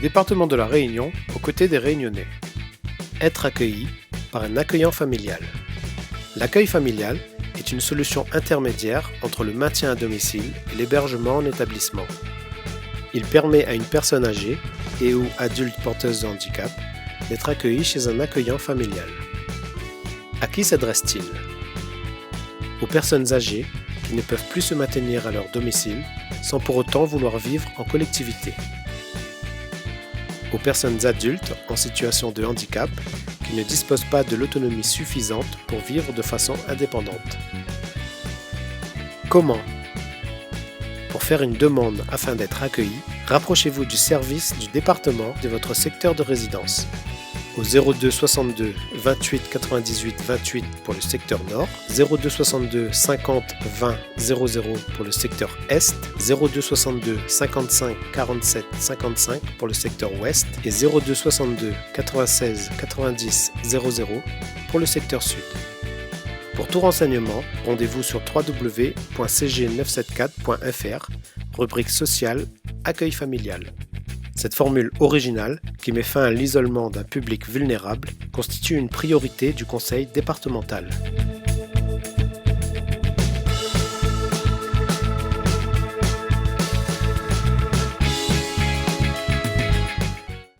département de la Réunion aux côtés des Réunionnais. Être accueilli par un accueillant familial. L'accueil familial est une solution intermédiaire entre le maintien à domicile et l'hébergement en établissement. Il permet à une personne âgée et ou adulte porteuse de handicap d'être accueillie chez un accueillant familial. À qui s'adresse-t-il ? Aux personnes âgées qui ne peuvent plus se maintenir à leur domicile sans pour autant vouloir vivre en collectivité. Aux personnes adultes en situation de handicap qui ne disposent pas de l'autonomie suffisante pour vivre de façon indépendante. Comment ? Pour faire une demande afin d'être accueilli, rapprochez-vous du service du département de votre secteur de résidence au 02 62 28 98 28 pour le secteur nord, 02 62 50 20 00 pour le secteur est, 02 62 55 47 55 pour le secteur ouest et 02 62 96 90 00 pour le secteur sud. Pour tout renseignement, rendez-vous sur www.cg974.fr, rubrique sociale, accueil familial. Cette formule originale, qui met fin à l'isolement d'un public vulnérable, constitue une priorité du conseil départemental.